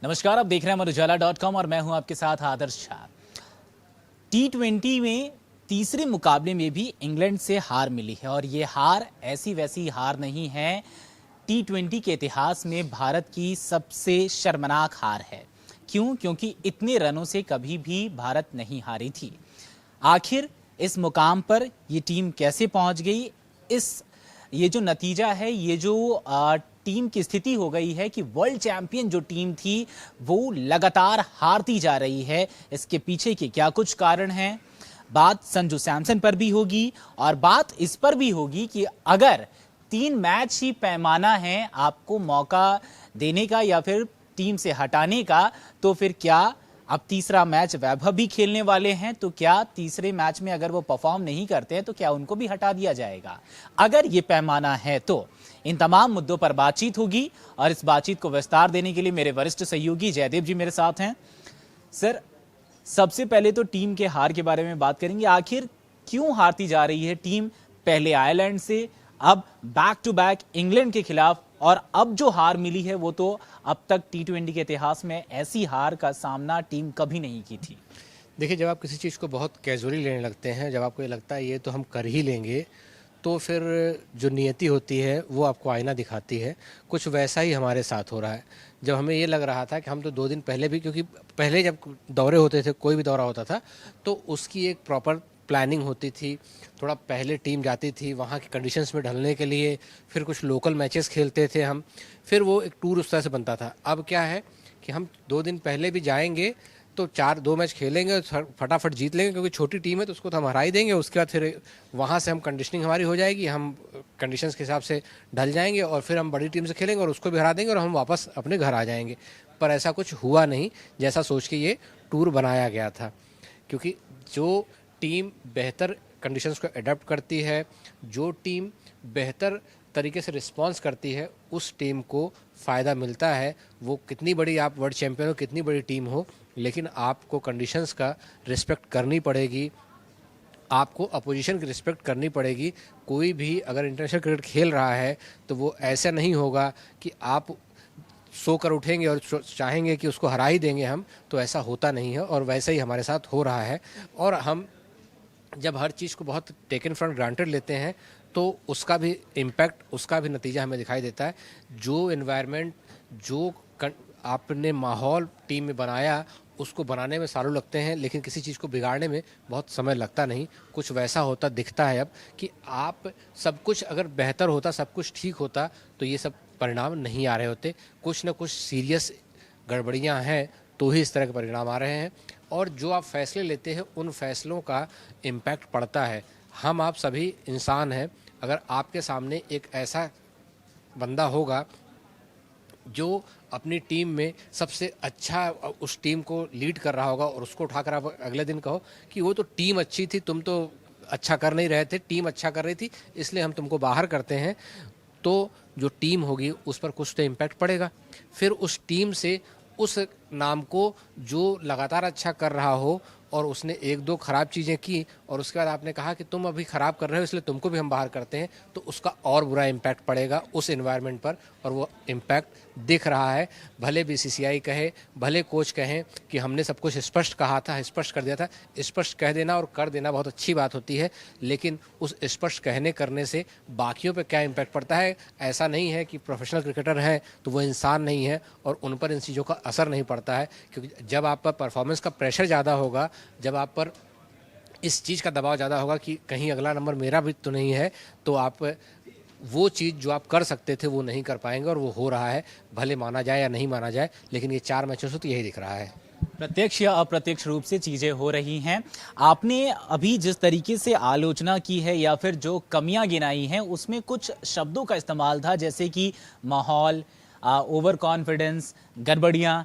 नमस्कार, आप देख रहे हैं अमर उजाला.com और मैं हूं आपके साथ आदर्श झा। T20 में तीसरे मुकाबले में भी इंग्लैंड से हार मिली है और ये हार ऐसी वैसी हार नहीं है। T20 के इतिहास में भारत की सबसे शर्मनाक हार है। क्यों? क्योंकि इतने रनों से कभी भी भारत नहीं हारी थी। आखिर इस मुकाम पर ये टीम कैसे पहुंच गई? ये जो नतीजा है, ये जो टीम की स्थिति हो गई है कि वर्ल्ड चैंपियन जो टीम थी वो लगातार हारती जा रही है, इसके पीछे के क्या कुछ कारण हैं? बात संजू सैमसन पर भी होगी और बात इस पर भी होगी कि अगर 3 मैच ही पैमाना है आपको मौका देने का या फिर टीम से हटाने का, तो फिर क्या अब तीसरा मैच वैभव भी खेलने वाले हैं, तो क्या तीसरे मैच में अगर वो परफॉर्म नहीं करते हैं तो क्या उनको भी हटा दिया जाएगा? अगर ये पैमाना है तो इन तमाम मुद्दों पर बातचीत होगी और इस बातचीत को विस्तार देने के लिए मेरे वरिष्ठ सहयोगी जयदेव जी मेरे साथ हैं। सर, सबसे पहले तो टीम के हार के बारे में बात करेंगे। आखिर क्यों हारती जा रही है टीम? पहले आयरलैंड से, अब बैक टू बैक इंग्लैंड के खिलाफ, और अब जो हार मिली है वो तो अब तक T20 के इतिहास में ऐसी हार का सामना टीम कभी नहीं की थी। देखिए, जब आप किसी चीज़ को बहुत कैजुअली लेने लगते हैं, जब आपको ये लगता है ये तो हम कर ही लेंगे, तो फिर जो नियति होती है वो आपको आईना दिखाती है। कुछ वैसा ही हमारे साथ हो रहा है। जब हमें ये लग रहा था कि हम तो 2 दिन पहले भी, क्योंकि पहले जब दौरे होते थे, कोई भी दौरा होता था तो उसकी एक प्रॉपर प्लानिंग होती थी। थोड़ा पहले टीम जाती थी वहाँ की कंडीशंस में ढलने के लिए, फिर कुछ लोकल मैचेस खेलते थे हम, फिर वो एक टूर उस तरह से बनता था। अब क्या है कि हम 2 दिन पहले भी जाएंगे तो 2 मैच खेलेंगे, फटाफट जीत लेंगे, क्योंकि छोटी टीम है तो उसको तो हम हरा ही देंगे। उसके बाद फिर वहाँ से हम कंडीशनिंग हमारी हो जाएगी, हम कंडीशंस के हिसाब से ढल जाएंगे और फिर हम बड़ी टीम से खेलेंगे और उसको भी हरा देंगे और हम वापस अपने घर आ जाएंगे। पर ऐसा कुछ हुआ नहीं जैसा सोच के ये टूर बनाया गया था, क्योंकि जो टीम बेहतर कंडीशंस को अडेप्ट करती है, जो टीम बेहतर तरीके से रिस्पॉन्स करती है, उस टीम को फ़ायदा मिलता है। वो कितनी बड़ी आप वर्ल्ड चैंपियन हो, कितनी बड़ी टीम हो, लेकिन आपको कंडीशंस का रिस्पेक्ट करनी पड़ेगी, आपको अपोजिशन की रिस्पेक्ट करनी पड़ेगी। कोई भी अगर इंटरनेशनल क्रिकेट खेल रहा है तो वो ऐसा नहीं होगा कि आप सो कर उठेंगे और चाहेंगे कि उसको हरा ही देंगे हम, तो ऐसा होता नहीं है और वैसे ही हमारे साथ हो रहा है। और हम जब हर चीज़ को बहुत टेकन फॉर ग्रांटेड लेते हैं तो उसका भी इम्पैक्ट, उसका भी नतीजा हमें दिखाई देता है। जो एनवायरनमेंट, जो आपने माहौल टीम में बनाया, उसको बनाने में सालों लगते हैं, लेकिन किसी चीज़ को बिगाड़ने में बहुत समय लगता नहीं। कुछ वैसा होता दिखता है अब कि आप सब कुछ अगर बेहतर होता, सब कुछ ठीक होता, तो ये सब परिणाम नहीं आ रहे होते। कुछ न कुछ सीरियस गड़बड़ियाँ हैं तो ही इस तरह के परिणाम आ रहे हैं। और जो आप फैसले लेते हैं उन फैसलों का इम्पैक्ट पड़ता है। हम आप सभी इंसान हैं। अगर आपके सामने एक ऐसा बंदा होगा जो अपनी टीम में सबसे अच्छा उस टीम को लीड कर रहा होगा और उसको उठाकर आप अगले दिन कहो कि वो तो टीम अच्छी थी, तुम तो अच्छा कर नहीं रहे थे, टीम अच्छा कर रही थी इसलिए हम तुमको बाहर करते हैं, तो जो टीम होगी उस पर कुछ तो इम्पैक्ट पड़ेगा। फिर उस टीम से उस नाम को जो लगातार अच्छा कर रहा हो और उसने 1-2 ख़राब चीज़ें की और उसके बाद आपने कहा कि तुम अभी ख़राब कर रहे हो इसलिए तुमको भी हम बाहर करते हैं, तो उसका और बुरा इम्पैक्ट पड़ेगा उस एनवायरनमेंट पर। और वो इम्पैक्ट दिख रहा है। भले BCCI कहे, भले कोच कहें कि हमने सब कुछ स्पष्ट कहा था, स्पष्ट कर दिया था। स्पष्ट कह देना और कर देना बहुत अच्छी बात होती है, लेकिन उस स्पष्ट कहने करने से बाकियों पे क्या इम्पैक्ट पड़ता है? ऐसा नहीं है कि प्रोफेशनल क्रिकेटर हैं तो वो इंसान नहीं है और उन पर इन चीज़ों का असर नहीं पड़ता है। क्योंकि जब आप पर परफॉर्मेंस का प्रेशर ज़्यादा होगा, जब आप पर इस चीज़ का दबाव ज़्यादा होगा कि कहीं अगला नंबर मेरा भी तो नहीं है, तो आप वो चीज़ जो आप कर सकते थे वो नहीं कर पाएंगे और वो हो रहा है। भले माना जाए या नहीं माना जाए, लेकिन ये 4 मैचों से तो यही दिख रहा है। प्रत्यक्ष या अप्रत्यक्ष रूप से चीजें हो रही हैं। आपने अभी जिस तरीके से आलोचना की है या फिर जो कमियां गिनाई हैं, उसमें कुछ शब्दों का इस्तेमाल था, जैसे कि माहौल, ओवर कॉन्फिडेंस, गड़बड़ियां।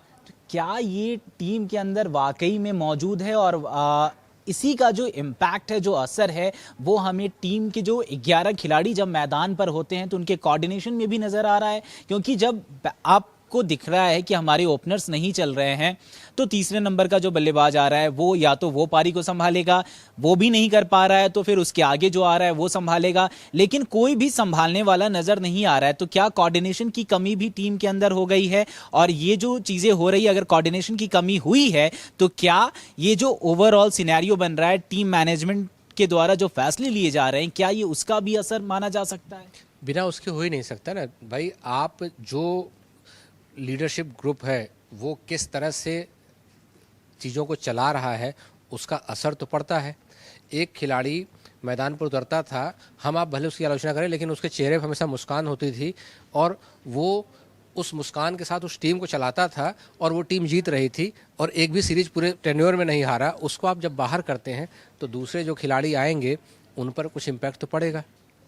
क्या ये टीम के अंदर वाकई में मौजूद है और इसी का जो इम्पैक्ट है, जो असर है, वो हमें टीम के जो 11 खिलाड़ी जब मैदान पर होते हैं तो उनके कोऑर्डिनेशन में भी नजर आ रहा है? क्योंकि जब आप आपको दिख रहा है कि हमारे ओपनर्स नहीं चल रहे हैं, तो तीसरे नंबर का जो बल्लेबाज आ रहा है वो या तो वो पारी को संभालेगा, वो भी नहीं कर पा रहा है तो फिर उसके आगे जो आ रहा है वो संभालेगा, लेकिन कोई भी संभालने वाला नजर नहीं आ रहा है। तो क्या कोऑर्डिनेशन की कमी भी टीम के अंदर हो गई है? और ये जो चीजें हो रही है, अगर कोऑर्डिनेशन की कमी हुई है तो क्या ये जो ओवरऑल सिनेरियो बन रहा है टीम मैनेजमेंट के द्वारा जो फैसले लिए जा रहे हैं, क्या ये उसका भी असर माना जा सकता है? बिना उसके हो ही नहीं सकता ना भाई। आप जो लीडरशिप ग्रुप है वो किस तरह से चीज़ों को चला रहा है उसका असर तो पड़ता है। एक खिलाड़ी मैदान पर उतरता था, हम आप भले उसकी आलोचना करें, लेकिन उसके चेहरे पर हमेशा मुस्कान होती थी और वो उस मुस्कान के साथ उस टीम को चलाता था और वो टीम जीत रही थी और एक भी सीरीज पूरे टेन्योर में नहीं हारा। उसको आप जब बाहर करते हैं तो दूसरे जो खिलाड़ी आएंगे उन पर कुछ इम्पैक्ट तो पड़ेगा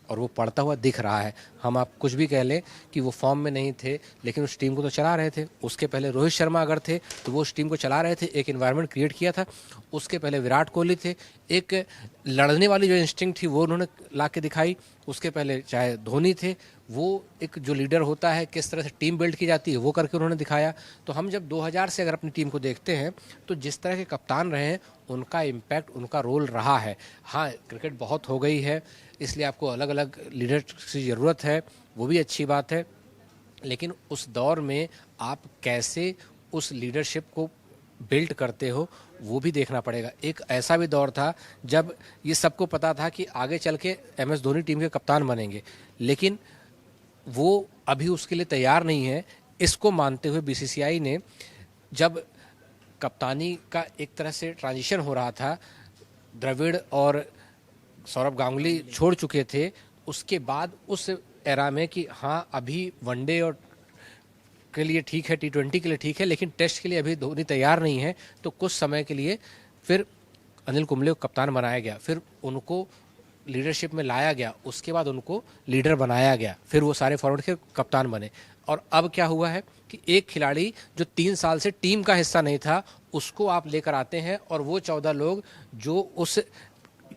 और वो पड़ता हुआ दिख रहा है। हम आप कुछ भी कह लें कि वो फॉर्म में नहीं थे, लेकिन उस टीम को तो चला रहे थे। उसके पहले रोहित शर्मा अगर थे तो वो उस टीम को चला रहे थे, एक एनवायरनमेंट क्रिएट किया था। उसके पहले विराट कोहली थे, एक लड़ने वाली जो इंस्टिंक्ट थी वो उन्होंने ला के दिखाई। उसके पहले चाहे धोनी थे, वो एक जो लीडर होता है किस तरह से टीम बिल्ड की जाती है वो करके उन्होंने दिखाया। तो हम जब 2000 से अगर अपनी टीम को देखते हैं तो जिस तरह के कप्तान रहे हैं उनका इम्पैक्ट, उनका रोल रहा है। हाँ, क्रिकेट बहुत हो गई है इसलिए आपको अलग अलग लीडर की ज़रूरत है, वो भी अच्छी बात है, लेकिन उस दौर में आप कैसे उस लीडरशिप को बिल्ड करते हो वो भी देखना पड़ेगा। एक ऐसा भी दौर था जब ये सबको पता था कि आगे चल के MS धोनी टीम के कप्तान बनेंगे, लेकिन वो अभी उसके लिए तैयार नहीं है। इसको मानते हुए BCCI ने जब कप्तानी का एक तरह से ट्रांजिशन हो रहा था, द्रविड़ और सौरभ गांगुली छोड़ चुके थे, उसके बाद उस एरा में कि हाँ अभी वनडे और के लिए ठीक है, T20 के लिए ठीक है, लेकिन टेस्ट के लिए अभी धोनी तैयार नहीं है, तो कुछ समय के लिए फिर अनिल कुंबले को कप्तान बनाया गया, फिर उनको लीडरशिप में लाया गया, उसके बाद उनको लीडर बनाया गया, फिर वो सारे फॉरवर्ड के कप्तान बने। और अब क्या हुआ है कि एक खिलाड़ी जो 3 साल से टीम का हिस्सा नहीं था उसको आप लेकर आते हैं और वो 14 लोग जो उस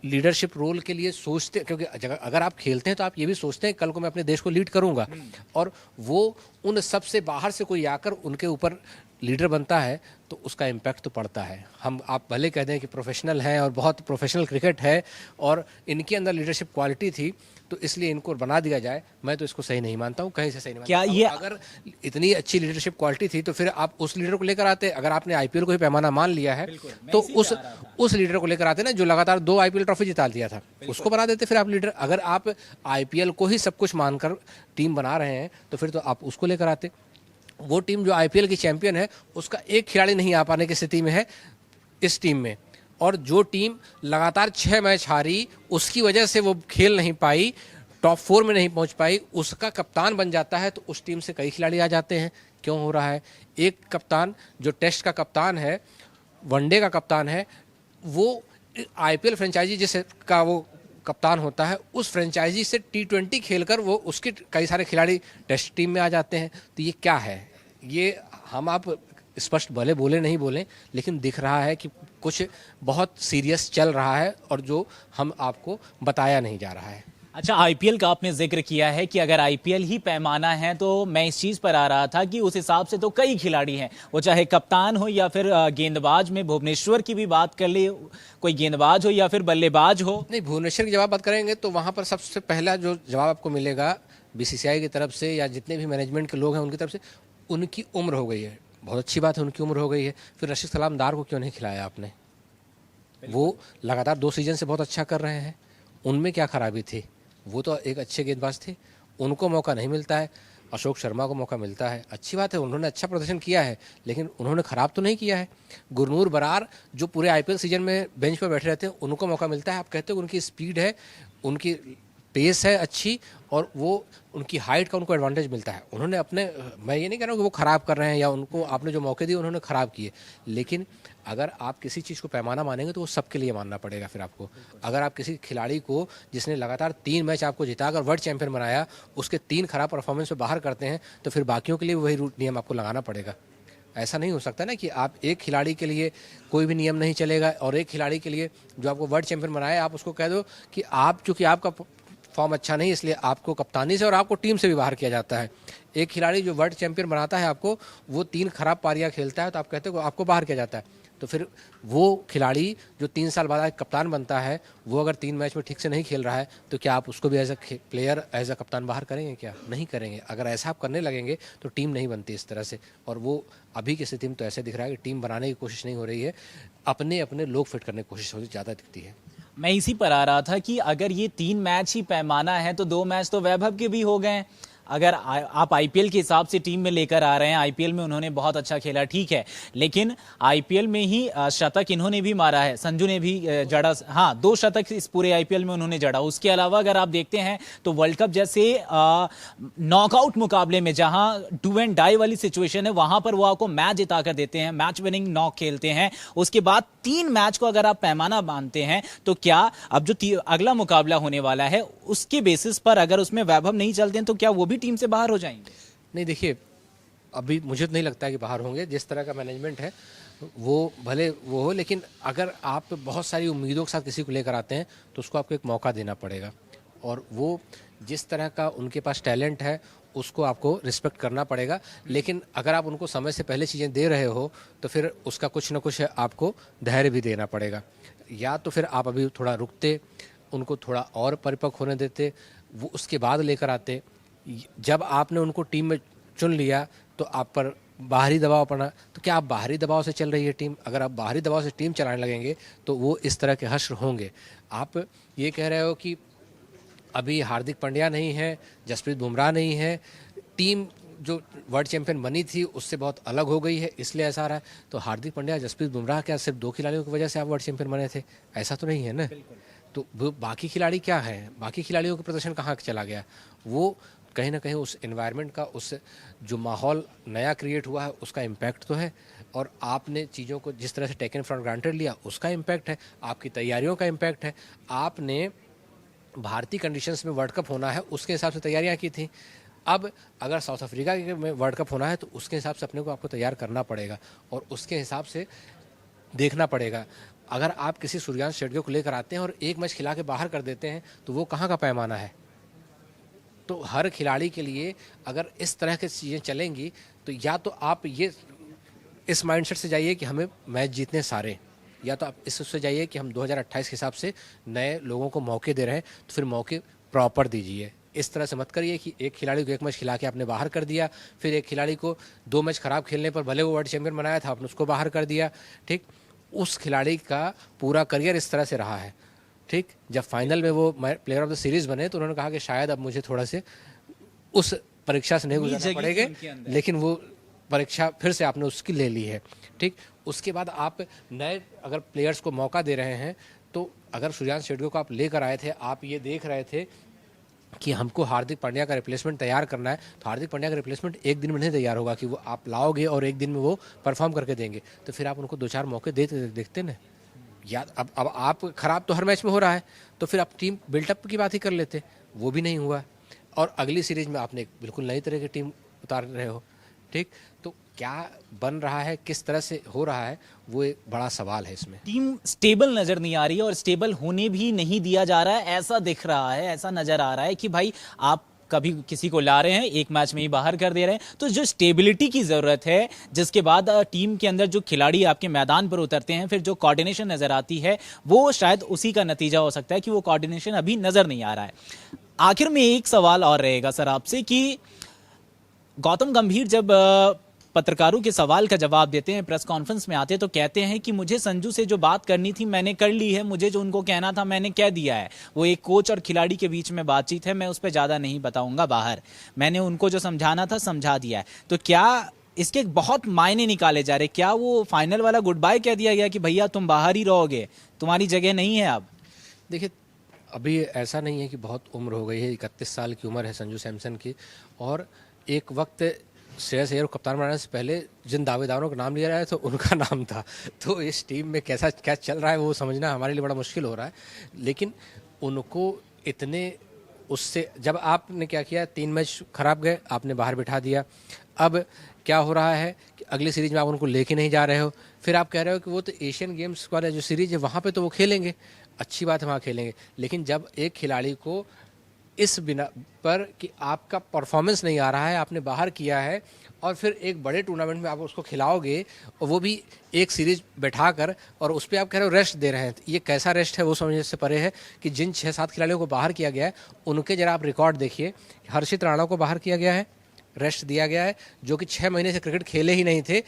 लीडरशिप रोल के लिए सोचते, क्योंकि अगर आप खेलते हैं तो आप ये भी सोचते हैं कल को मैं अपने देश को लीड करूंगा, और वो उन सब से बाहर से कोई आकर उनके ऊपर लीडर बनता है तो उसका इम्पैक्ट तो पड़ता है। हम आप भले कहते हैं कि प्रोफेशनल हैं और बहुत प्रोफेशनल क्रिकेट है और इनके अंदर लीडरशिप क्वालिटी थी तो इसलिए इनको बना दिया जाए, मैं तो इसको सही नहीं मानता हूँ, कहीं से सही नहीं क्या मानता। ये अगर इतनी अच्छी लीडरशिप क्वालिटी थी तो फिर आप उस लीडर को लेकर आते। अगर आपने IPL को ही पैमाना मान लिया है तो उस लीडर को लेकर आते ना जो लगातार 2 IPL ट्रॉफी जिता दिया था, उसको बना देते फिर आप लीडर। अगर आप IPL को ही सब कुछ मानकर टीम बना रहे हैं तो फिर तो आप उसको लेकर आते। वो टीम जो IPL की चैंपियन है उसका एक खिलाड़ी नहीं आ पाने की स्थिति में है इस टीम में, और जो टीम लगातार 6 मैच हारी उसकी वजह से वो खेल नहीं पाई, टॉप 4 में नहीं पहुंच पाई, उसका कप्तान बन जाता है तो उस टीम से कई खिलाड़ी आ जाते हैं। क्यों हो रहा है? एक कप्तान जो टेस्ट का कप्तान है, वनडे का कप्तान है, वो IPL फ्रेंचाइजी जिसे का वो कप्तान होता है, उस फ्रेंचाइजी से T20 खेलकर वो उसके कई सारे खिलाड़ी टेस्ट टीम में आ जाते हैं। तो ये क्या है? ये हम आप स्पष्ट भले बोले नहीं बोले, लेकिन दिख रहा है कि कुछ बहुत सीरियस चल रहा है और जो हम आपको बताया नहीं जा रहा है। अच्छा, IPL का आपने जिक्र किया है कि अगर IPL ही पैमाना है तो मैं इस चीज पर आ रहा था कि उस हिसाब से तो कई खिलाड़ी हैं, वो चाहे कप्तान हो या फिर गेंदबाज में भुवनेश्वर की भी बात कर ले, कोई गेंदबाज हो या फिर बल्लेबाज हो। नहीं, भुवनेश्वर की जवाब बात करेंगे तो वहां पर सबसे पहला जो जवाब आपको मिलेगा BCCI की तरफ से या जितने भी मैनेजमेंट के लोग हैं उनकी तरफ से, उनकी उम्र हो गई है। बहुत अच्छी बात है, उनकी उम्र हो गई है, फिर रशीद सलामदार को क्यों नहीं खिलाया आपने? वो लगातार 2 सीजन से बहुत अच्छा कर रहे हैं, उनमें क्या खराबी थी? वो तो एक अच्छे गेंदबाज थे, उनको मौका नहीं मिलता है। अशोक शर्मा को मौका मिलता है, अच्छी बात है, उन्होंने अच्छा प्रदर्शन किया है, लेकिन उन्होंने खराब तो नहीं किया है। गुरनूर बरार जो पूरे IPL सीजन में बेंच पर बैठे रहते हैं उनको मौका मिलता है। आप कहते हो उनकी स्पीड है, उनकी पेस है अच्छी, और वो उनकी हाइट का उनको एडवांटेज मिलता है। उन्होंने अपने, मैं ये नहीं कह रहा हूँ कि वो ख़राब कर रहे हैं या उनको आपने जो मौके दिए उन्होंने ख़राब किए, लेकिन अगर आप किसी चीज़ को पैमाना मानेंगे तो वो सबके लिए मानना पड़ेगा। फिर आपको अगर आप किसी खिलाड़ी को जिसने लगातार 3 मैच आपको जिताकर वर्ल्ड चैंपियन बनाया उसके 3 खराब परफॉर्मेंस से बाहर करते हैं तो फिर बाकियों के लिए वही रूट नियम आपको लगाना पड़ेगा। ऐसा नहीं हो सकता ना कि आप एक खिलाड़ी के लिए कोई भी नियम नहीं चलेगा और एक खिलाड़ी के लिए जो आपको वर्ल्ड चैंपियन बनाया आप उसको कह दो कि आप, चूँकि आपका फॉर्म अच्छा नहीं, इसलिए आपको कप्तानी से और आपको टीम से भी बाहर किया जाता है। एक खिलाड़ी जो वर्ल्ड चैंपियन बनाता है आपको, वो 3 खराब पारियां खेलता है तो आप कहते हो आपको बाहर किया जाता है। तो फिर वो खिलाड़ी जो 3 साल बाद कप्तान बनता है, वो अगर 3 मैच में ठीक से नहीं खेल रहा है तो क्या आप उसको भी as a player, as a कप्तान बाहर करेंगे? क्या नहीं करेंगे। अगर ऐसा आप करने लगेंगे तो टीम नहीं बनती इस तरह से। और वो अभी की स्थिति में तो ऐसे दिख रहा है कि टीम बनाने की कोशिश नहीं हो रही है, अपने अपने लोग फिट करने की कोशिश ज़्यादा दिखती है। मैं इसी पर आ रहा था कि अगर ये 3 मैच ही पैमाना है तो 2 मैच तो वैभव के भी हो गए। अगर आप आईपीएल के हिसाब से टीम में लेकर आ रहे हैं, आईपीएल में उन्होंने बहुत अच्छा खेला, ठीक है, लेकिन आईपीएल में ही शतक इन्होंने भी मारा है, संजू ने भी जड़ा, हाँ 2 शतक इस पूरे आईपीएल में उन्होंने जड़ा। उसके अलावा अगर आप देखते हैं तो वर्ल्ड कप जैसे नॉकआउट मुकाबले में जहां डू एंड डाई वाली सिचुएशन है, वहां पर वो आपको मैच जिता कर देते हैं, मैच विनिंग नॉक खेलते हैं। उसके बाद 3 मैच को अगर आप पैमाना मानते हैं तो क्या अब जो अगला मुकाबला होने वाला है उसके बेसिस पर अगर उसमें वैभव नहीं चलते हैं तो क्या वो भी टीम से बाहर हो जाएंगे? नहीं, देखिए, अभी मुझे तो नहीं लगता है कि बाहर होंगे। जिस तरह का मैनेजमेंट है वो भले वो हो, लेकिन अगर आप बहुत सारी उम्मीदों के साथ किसी को लेकर आते हैं तो उसको आपको एक मौका देना पड़ेगा। और वो जिस तरह का उनके पास टैलेंट है उसको आपको रिस्पेक्ट करना पड़ेगा। लेकिन अगर आप उनको समय से पहले चीज़ें दे रहे हो तो फिर उसका कुछ ना कुछ आपको धैर्य भी देना पड़ेगा। या तो फिर आप अभी थोड़ा रुकते, उनको थोड़ा और परिपक्व होने देते, वो उसके बाद लेकर आते। जब आपने उनको टीम में चुन लिया तो आप पर बाहरी दबाव पड़ा, तो क्या आप बाहरी दबाव से चल रही है टीम? अगर आप बाहरी दबाव से टीम चलाने लगेंगे तो वो इस तरह के हश्र होंगे। आप ये कह रहे हो कि अभी हार्दिक पांड्या नहीं है, जसप्रीत बुमराह नहीं है, टीम जो वर्ल्ड चैंपियन बनी थी उससे बहुत अलग हो गई है, इसलिए ऐसा आ रहा है। तो हार्दिक पांड्या, जसप्रीत बुमराह क्या सिर्फ 2 खिलाड़ियों की वजह से आप वर्ल्ड चैंपियन बने थे? ऐसा तो नहीं है ना। तो बाकी खिलाड़ी क्या है, बाकी खिलाड़ियों का प्रदर्शन कहाँ चला गया? वो कहीं ना कहीं उस एनवायरनमेंट का, उस जो माहौल नया क्रिएट हुआ है उसका इम्पैक्ट तो है। और आपने चीज़ों को जिस तरह से टेकन फॉर ग्रांटेड लिया उसका इम्पैक्ट है, आपकी तैयारियों का इम्पैक्ट है। आपने भारतीय कंडीशंस में वर्ल्ड कप होना है उसके हिसाब से तैयारियां की थी। अब अगर साउथ अफ्रीका में वर्ल्ड कप होना है तो उसके हिसाब से अपने को आपको तैयार करना पड़ेगा और उसके हिसाब से देखना पड़ेगा। अगर आप किसी सूर्यांश शेट्टी को लेकर आते हैं और 1 मैच खिला के बाहर कर देते हैं तो वो कहाँ का पैमाना है? तो हर खिलाड़ी के लिए अगर इस तरह की चीज़ें चलेंगी तो या तो आप ये इस माइंडसेट से जाइए कि हमें मैच जीतने सारे, या तो आप इससे जाइए कि हम 2028 के हिसाब से नए लोगों को मौके दे रहे हैं तो फिर मौके प्रॉपर दीजिए। इस तरह से मत करिए कि एक खिलाड़ी को 1 मैच खिला के आपने बाहर कर दिया, फिर एक खिलाड़ी को 2 मैच खराब खेलने पर भले वो वर्ल्ड चैंपियन बनाया था आपने उसको बाहर कर दिया। ठीक, उस खिलाड़ी का पूरा करियर इस तरह से रहा है। ठीक, जब फाइनल में वो प्लेयर ऑफ द सीरीज बने तो उन्होंने कहा कि शायद अब मुझे थोड़ा से उस परीक्षा से नहीं गुजरना पड़ेगा, लेकिन वो परीक्षा फिर से आपने उसकी ले ली है। ठीक, उसके बाद आप नए अगर प्लेयर्स को मौका दे रहे हैं तो अगर सूर्यांश शेट्टी को आप लेकर आए थे, आप ये देख रहे थे कि हमको हार्दिक पांड्या का रिप्लेसमेंट तैयार करना है, तो हार्दिक पांड्या का रिप्लेसमेंट एक दिन में नहीं तैयार होगा कि वो आप लाओगे और एक दिन में वो परफॉर्म करके देंगे। तो फिर आप उनको 2-4 मौके देखते ना। या अब आप खराब तो हर मैच में हो रहा है तो फिर आप टीम बिल्टअप की बात ही कर लेते, वो भी नहीं हुआ। और अगली सीरीज में आपने बिल्कुल नई तरह की टीम उतार रहे हो। ठीक, तो क्या बन रहा है, किस तरह से हो रहा है, वो एक बड़ा सवाल है। इसमें टीम स्टेबल नजर नहीं आ रही है और स्टेबल होने भी नहीं दिया जा रहा है। ऐसा दिख रहा है, ऐसा नजर आ रहा है कि भाई आप कभी किसी को ला रहे हैं, 1 मैच में ही बाहर कर दे रहे हैं। तो जो स्टेबिलिटी की जरूरत है, जिसके बाद टीम के अंदर जो खिलाड़ी आपके मैदान पर उतरते हैं, फिर जो कोऑर्डिनेशन नजर आती है, वो शायद उसी का नतीजा हो सकता है कि वो कोऑर्डिनेशन अभी नजर नहीं आ रहा है। आखिर में एक सवाल और रहेगा सर आपसे कि गौतम गंभीर जब पत्रकारों के सवाल का जवाब देते हैं, प्रेस कॉन्फ्रेंस में आते हैं, तो कहते हैं कि मुझे संजू से जो बात करनी थी मैंने कर ली है, मुझे जो उनको कहना था मैंने कह दिया है। वो एक कोच और खिलाड़ी के बीच में बातचीत है, मैं उस पर ज़्यादा नहीं बताऊंगा बाहर, मैंने उनको जो समझाना था समझा दिया है। तो क्या इसके बहुत मायने निकाले जा रहे? क्या वो फाइनल वाला गुड बाय कह दिया गया कि भैया तुम बाहर ही रहोगे, तुम्हारी जगह नहीं है अब? देखिए, अभी ऐसा नहीं है कि बहुत उम्र हो गई है, 31 साल की उम्र है संजू सैमसन की। और एक वक्त श्रेयस अय्यर को कप्तान बनाने से पहले जिन दावेदारों का नाम लिया रहा है तो उनका नाम था। तो इस टीम में कैसा क्या चल रहा है वो समझना हमारे लिए बड़ा मुश्किल हो रहा है। लेकिन उनको इतने उससे जब आपने क्या किया, 3 मैच खराब गए, आपने बाहर बिठा दिया। अब क्या हो रहा है कि अगली सीरीज में आप उनको लेके नहीं जा रहे हो, फिर आप कह रहे हो कि वो तो एशियन गेम्स वाला जो सीरीज है वहाँ पे तो वो खेलेंगे, अच्छी बात है वहाँ खेलेंगे। लेकिन जब एक खिलाड़ी को इस बिना पर कि आपका परफॉर्मेंस नहीं आ रहा है, आपने बाहर किया है और फिर एक बड़े टूर्नामेंट में आप उसको खिलाओगे और वो भी एक सीरीज बैठा कर और उस पर आप कह रहे हो रेस्ट दे रहे हैं, ये कैसा रेस्ट है वो समझने से परे है कि जिन 6-7 खिलाड़ियों को बाहर किया गया है उनके जरा आप रिकॉर्ड देखिए। हर्षित राणा को बाहर किया गया है, रेस्ट दिया गया है, जो कि 6 महीने से क्रिकेट खेले ही नहीं थे,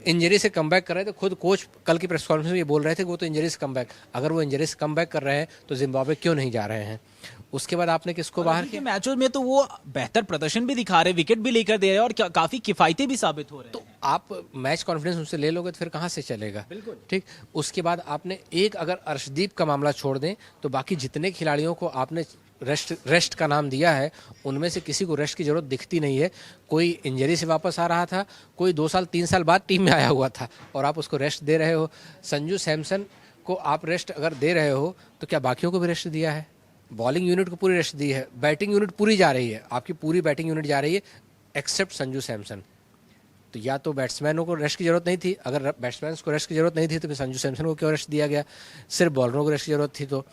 इंजरी से कमबैक कर रहे थे। खुद कोच कल की प्रेस कॉन्फ्रेंस में ये बोल रहे थे कि वो तो इंजरी से कमबैक, अगर वो इंजरी से कमबैक कर रहे हैं तो जिम्बाब्वे क्यों नहीं जा रहे हैं। उसके बाद आपने किसको बाहर किया? मैचों में तो वो बेहतर प्रदर्शन भी दिखा रहे, विकेट भी लेकर दे रहे और काफी किफायती भी साबित हो रहे हैं। तो आप मैच कॉन्फिडेंस उनसे ले लोगे तो फिर कहाँ से चलेगा? बिल्कुल ठीक। उसके बाद आपने एक अगर अर्शदीप का मामला छोड़ दें तो बाकी जितने खिलाड़ियों को आपने रेस्ट का नाम दिया है उनमें से किसी को रेस्ट की जरूरत दिखती नहीं है। कोई इंजरी से वापस आ रहा था, कोई 2 साल 3 साल बाद टीम में आया हुआ था और आप उसको रेस्ट दे रहे हो। संजू सैमसन को आप रेस्ट अगर दे रहे हो तो क्या बाकियों को भी रेस्ट दिया है? बॉलिंग यूनिट को पूरी रेस्ट दी है, बैटिंग यूनिट पूरी जा रही है, आपकी पूरी बैटिंग यूनिट जा रही है एक्सेप्ट संजू सैमसन। तो या तो बैट्समैनों को रेस्ट की जरूरत नहीं थी, अगर बैट्समैन को रेस्ट की जरूरत नहीं थी तो फिर संजू सैमसन को क्यों रेस्ट दिया गया? सिर्फ बॉलरों को रेस्ट की जरूरत थी, तो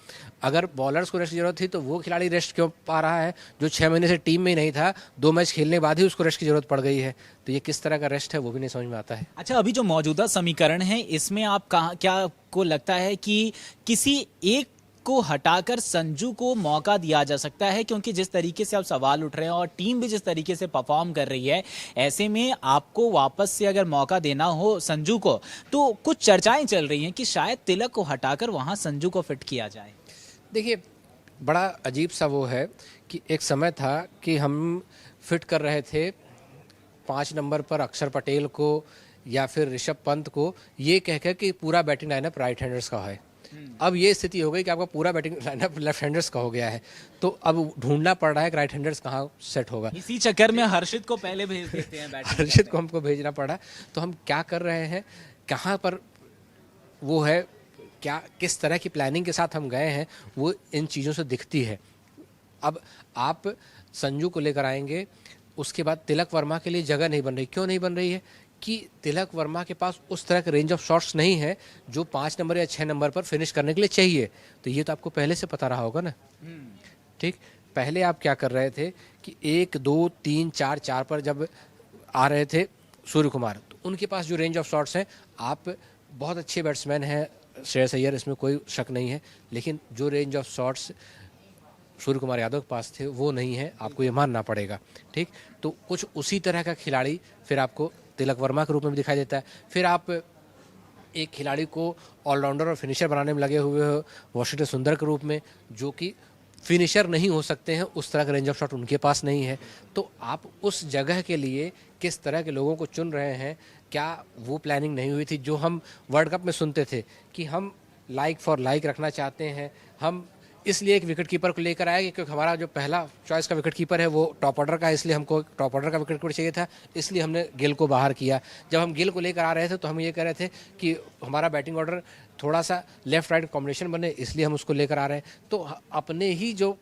अगर बॉलर्स को रेस्ट की जरूरत थी तो वो खिलाड़ी रेस्ट क्यों पा रहा है जो 6 महीने से टीम में ही नहीं था, 2 मैच खेलने के बाद ही उसको रेस्ट की जरूरत पड़ गई है? तो ये किस तरह का रेस्ट है वो भी नहीं समझ में आता है। अच्छा, अभी जो मौजूदा समीकरण है इसमें आप क्या को लगता है कि किसी एक को हटाकर संजू को मौका दिया जा सकता है? क्योंकि जिस तरीके से अब सवाल उठ रहे हैं और टीम भी जिस तरीके से परफॉर्म कर रही है, ऐसे में आपको वापस से अगर मौका देना हो संजू को तो कुछ चर्चाएं चल रही हैं कि शायद तिलक को हटाकर वहां संजू को फिट किया जाए। देखिए, बड़ा अजीब सा वो है कि एक समय था कि हम फिट कर रहे थे 5 नंबर पर अक्षर पटेल को या फिर ऋषभ पंत को, ये कहकर कि पूरा बैटिंग लाइनअप राइट हैंडर्स का है। अब ये स्थिति हो गई कि आपका पूरा बैटिंग लाइनअप लेफ्ट हैंडर्स का हो गया है, तो अब ढूंढना पड़ रहा है कि राइट हैंडर्स कहाँ सेट होगा। इसी चक्कर में हर्षित को पहले भेज देते हैं बैटिंग हर्षित को हमको भेजना पड़ा। तो हम क्या कर रहे हैं, कहाँ पर वो है, क्या किस तरह की प्लानिंग के साथ हम गए हैं, वो इन चीज़ों से दिखती है। अब आप संजू को लेकर आएंगे, उसके बाद तिलक वर्मा के लिए जगह नहीं बन रही। क्यों नहीं बन रही है? कि तिलक वर्मा के पास उस तरह के रेंज ऑफ शॉट्स नहीं है जो 5 नंबर या 6 नंबर पर फिनिश करने के लिए चाहिए। तो ये तो आपको पहले से पता रहा होगा ना। ठीक, पहले आप क्या कर रहे थे कि 1, 2, 3, 4 पर जब आ रहे थे सूर्य कुमार, तो उनके पास जो रेंज ऑफ शॉट्स हैं, आप बहुत अच्छे बैट्समैन हैं श्रेयस अय्यर, इसमें कोई शक नहीं है, लेकिन जो range of shots Surya Kumar Yadav के पास थे वो नहीं है, आपको ये मानना पड़ेगा। ठीक, तो कुछ उसी तरह का खिलाड़ी फिर आपको तिलक वर्मा के रूप में भी दिखाई देता है। फिर आप एक खिलाड़ी को ऑलराउंडर और फिनिशर बनाने में लगे हुए हो वाशिंगटन सुंदर के रूप में, जो कि फिनिशर नहीं हो सकते हैं, उस तरह का रेंज ऑफ शॉट उनके पास नहीं है। तो आप उस जगह के लिए किस तरह के लोगों को चुन रहे हैं, क्या वो प्लानिंग नहीं हुई थी जो हम वर्ल्ड कप में सुनते थे कि हम लाइक फॉर लाइक रखना चाहते हैं। हम इसलिए एक विकेट कीपर को लेकर आए क्योंकि हमारा जो पहला चॉइस का विकेट कीपर है वो टॉप ऑर्डर का है, इसलिए हमको टॉप ऑर्डर का विकेट कीपर चाहिए था, इसलिए हमने गिल को बाहर किया। जब हम गिल को लेकर आ रहे थे तो हम ये कह रहे थे कि हमारा बैटिंग ऑर्डर थोड़ा सा लेफ्ट राइट कॉम्बिनेशन बने, इसलिए हम उसको लेकर आ रहे हैं। तो अपने ही जो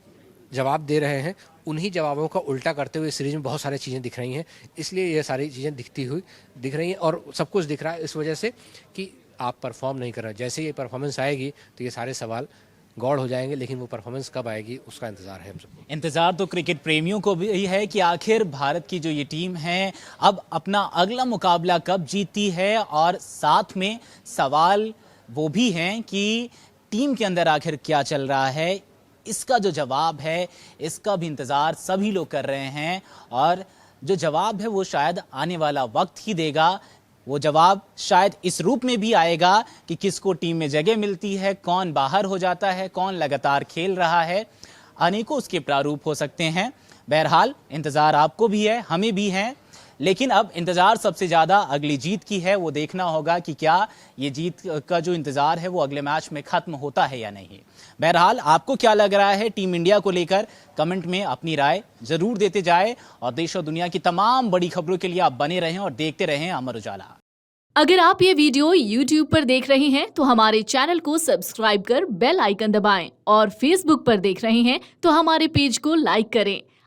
जवाब दे रहे हैं उन्हीं जवाबों का उल्टा करते हुए सीरीज में बहुत सारी चीज़ें दिख रही हैं, इसलिए ये सारी चीज़ें दिख रही हैं और सब कुछ दिख रहा है इस वजह से कि आप परफॉर्म नहीं कर रहे। जैसे ये परफॉर्मेंस आएगी तो ये सारे सवाल गौड़ हो जाएंगे, लेकिन वो परफॉर्मेंस कब आएगी उसका इंतजार है हम सबको। इंतजार तो क्रिकेट प्रेमियों को भी है कि आखिर भारत की जो ये टीम है अब अपना अगला मुकाबला कब जीतती है, और साथ में सवाल वो भी हैं कि टीम के अंदर आखिर क्या चल रहा है, इसका जो जवाब है इसका भी इंतजार सभी लोग कर रहे हैं। और जो जवाब है वो शायद आने वाला वक्त ही देगा। वो जवाब शायद इस रूप में भी आएगा कि किसको टीम में जगह मिलती है, कौन बाहर हो जाता है, कौन लगातार खेल रहा है। अनेकों उसके प्रारूप हो सकते हैं। बहरहाल इंतजार आपको भी है, हमें भी है, लेकिन अब इंतजार सबसे ज्यादा अगली जीत की है। वो देखना होगा कि क्या ये जीत का जो इंतजार है वो अगले मैच में खत्म होता है या नहीं। बहरहाल आपको क्या लग रहा है टीम इंडिया को लेकर, कमेंट में अपनी राय जरूर देते जाए और देश और दुनिया की तमाम बड़ी खबरों के लिए आप बने रहें और देखते रहें अमर उजाला। अगर आप ये वीडियो YouTube पर देख रहे हैं तो हमारे चैनल को सब्सक्राइब कर बेल आइकन दबाएं, और Facebook पर देख रहे हैं तो हमारे पेज को लाइक करें।